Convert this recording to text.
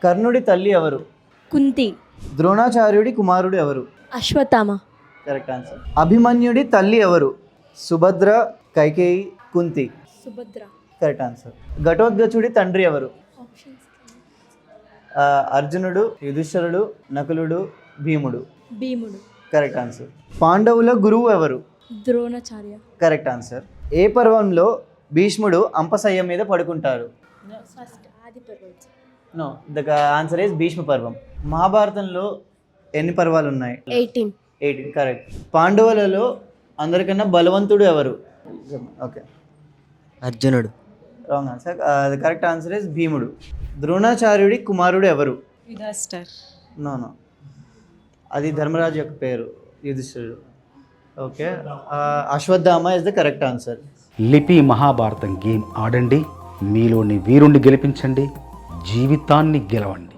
కర్ణుడి తల్లి ఎవరు? కుంతి. ద్రోణాచార్యుడి కుమారుడు ఎవరు? అశ్వత్థామ. Correct answer. అభిమన్యుడి తల్లి ఎవరు? సుభద్ర, కైకేయి, కుంతి. సుభద్ర. Correct answer. ఘటోత్కచుడి తండ్రి ఎవరు? అర్జునుడు, యుధిష్ఠిరుడు, నకులుడు, భీముడు. భీముడు. Correct answer. పాండవుల గురువు ఎవరు? ద్రోణాచార్య. Correct answer. ఏ పర్వంలో భీష్ముడు అంపశయ్య మీద పడుకుంటారు? No, the answer is Bhishma Parvam. మహాభారతంలో ఎన్ని పర్వాలు ఉన్నాయి? 18. కరెక్ట్. పాండవులలో అందరికన్నా బలవంతుడు ఎవరు? ఓకే, అర్జునుడు. Wrong answer. The correct answer is భీముడు. ద్రోణాచార్యుడి కుమారుడు ఎవరు? యుధిష్ఠిర్. నో, అది ధర్మరాజు యొక్క పేరు, యుధిష్ఠిరుడు. Okay, Ashwatthama is the correct answer. లిపి మహాభారతం గేమ్ ఆడండి, మీలోని వీరుణ్ణి గెలిపించండి, జీవితాన్ని గెలవండి.